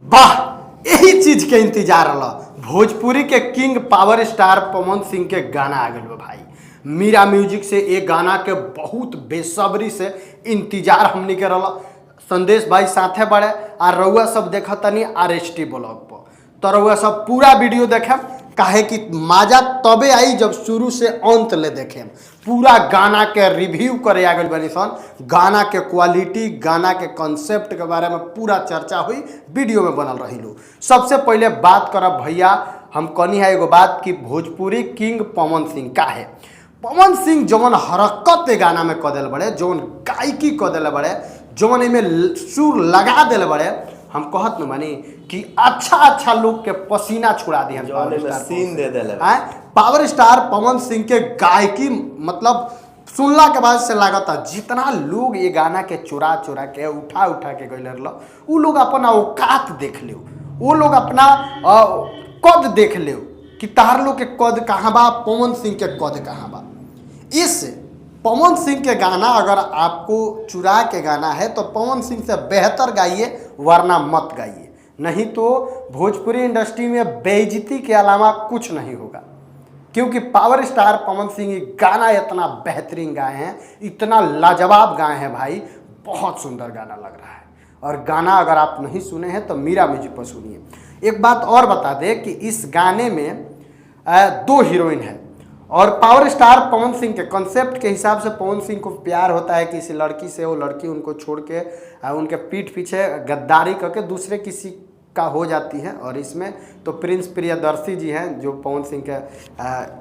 वाह, यही चीज के इंतजार रहा। भोजपुरी के king power star Pawan Singh के गाना आ गए भाई। मीरा म्यूजिक से एक गाना के बहुत बेसब्री से इंतजार हमनी के रहा। संदेश भाई साथे बड़े आ रउआ सब देखा तनी RST ब्लॉग पर, तो रउआ सब पूरा वीडियो देखें काहे कि मजा तबे आई जब शुरू से अंत ले देखें। पूरा गाना के रिव्यू करे आगल बनी सन, गाना के क्वालिटी, गाना के कॉन्सेप्ट के बारे में पूरा चर्चा हुई, वीडियो में बनल रही लो। सबसे पहले बात करब भैया, हम कहनी है एगो बात कि भोजपुरी किंग पवन सिंह का है। पवन सिंह जौन हरकत गाना में क दिल बड़े, जौन गायकी क दिल बड़े, जौन इमें सुर लगा दिल बड़े, हम कहत न मानी कि अच्छा लोग के पसीना छुड़ा दी हम सीन दे दिले। पावर स्टार पवन सिंह के गायकी मतलब सुनला के बाद से लागता जितना लोग ये गाना के चुरा के उठा के गइल रहल, उ लोग अपना औकात देख लियो, वो लोग अपना कद देख लियो कि तार लोग के कद कहाँ बा, पवन सिंह के कद कहाँ बा। इस पवन सिंह के गाना अगर आपको चुरा के गाना है तो पवन सिंह से बेहतर गाइए, वरना मत गाइए, नहीं तो भोजपुरी इंडस्ट्री में बेइज्जती के अलावा कुछ नहीं होगा। क्योंकि पावर स्टार पवन सिंह गाना इतना बेहतरीन गाए हैं, इतना लाजवाब गाए हैं भाई, बहुत सुंदर गाना लग रहा है। और गाना अगर आप नहीं सुने हैं तो मीरा म्यूजिक पर सुनिए। एक बात और बता दें कि इस गाने में 2 हीरोइन है और पावर स्टार पवन सिंह के कॉन्सेप्ट के हिसाब से पवन सिंह को प्यार होता है किसी लड़की से, वो लड़की उनको छोड़ के उनके पीठ पीछे गद्दारी करके दूसरे किसी का हो जाती है। और इसमें तो प्रिंस प्रियदर्शी जी हैं जो पवन सिंह के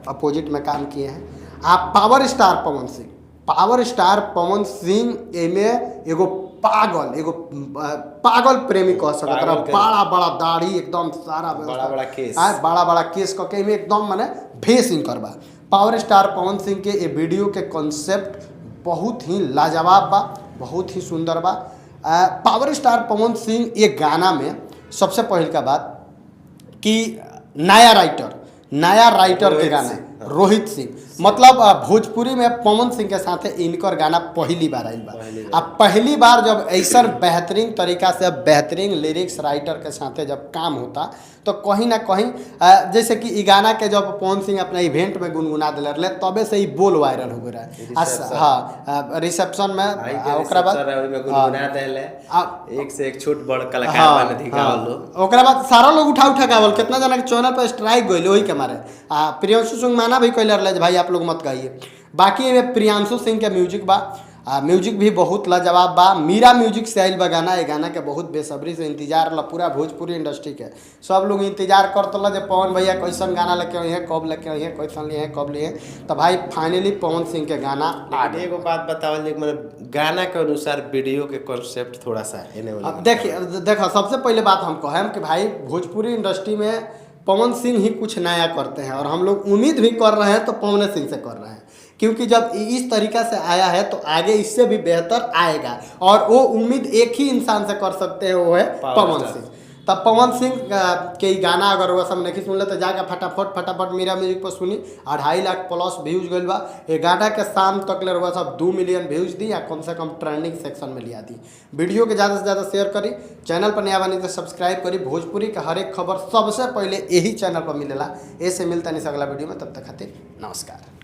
अपोजिट में काम किए हैं। आप पावर स्टार पवन सिंह में एगो पागल प्रेमी कह सकते हैं। बड़ा दाढ़ी, एकदम सारा बड़ा केस करके इमें एकदम माने भेस इनकर बा। पावर स्टार पवन सिंह के ये वीडियो के कॉन्सेप्ट बहुत ही लाजवाब बा, बहुत ही सुंदर बा। पावर स्टार पवन सिंह ये गाना में सबसे पहले का बात कि नया राइटर के गाना रोहित सिंह, मतलब भोजपुरी में पवन सिंह के साथ इनकर गाना पहली बार आयल बा। अब पहली बार जब ऐसा बेहतरीन तरीका से बेहतरीन लिरिक्स राइटर के साथ जब काम होता तो कहीं ना कहीं जैसे कि ई गाना के जब पवन सिंह अपने इवेंट में गुनगुना दिले रहे तबे से ही बोल वायरल हो गया। हाँ, रिसेप्शन में ओकरा बाद एक से एक छोट बड़ कलाकार बने दिखावलो, ओकरा बाद सारा लोग उठा गावल, कितना जना के चैनल पर स्ट्राइक गइल वही के मारे। प्रियांशु सिंह माना भी कहले रहे भाई आप लोग मत गाइए। बाकी में प्रियांशु सिंह के म्यूजिक बा, म्यूजिक भी बहुत लाजवाब बा। मीरा म्यूजिक से आयल बा गाना, ये गाना के बहुत बेसब्री से इंतजार रहा पूरा भोजपुरी इंडस्ट्री के। सब लोग इंतजार करते जे पवन भैया कैसन गाना लेके आई हैं, कब लेके आई हैं, कैसन लिए हैं, कब लिए हैं। तो भाई फाइनली पवन सिंह के गाना आ गए। एगो बात बतावल मतलब गाना के अनुसार वीडियो के कॉन्सेप्ट थोड़ा सा देखो सबसे पहले बात हम कहें कि भाई भोजपुरी इंडस्ट्री में पवन सिंह ही कुछ नया करते हैं और हम लोग उम्मीद भी कर रहे हैं तो पवन सिंह से कर रहे हैं, क्योंकि जब इस तरीका से आया है तो आगे इससे भी बेहतर आएगा। और वो उम्मीद एक ही इंसान से कर सकते हैं, वो है पवन सिंह। तब पवन सिंह के गाना अगर वह सब नहीं सुन ले तो जाकर फटाफट मीरा म्यूजिक पर सुनी। 2.5 लाख प्लस व्यूज गई बा। ये गाना के शाम तक ले वह सब 2 मिलियन व्यूज दी या कम से कम ट्रेंडिंग सेक्शन में लिया दी। वीडियो के ज़्यादा से ज़्यादा शेयर करी, चैनल पर नया बनी तो सब्सक्राइब करी। भोजपुरी का हर एक खबर सबसे पहले यही चैनल पर मिलेला। ऐसे मिलता नहीं अगला वीडियो में, तब तक खातिर नमस्कार।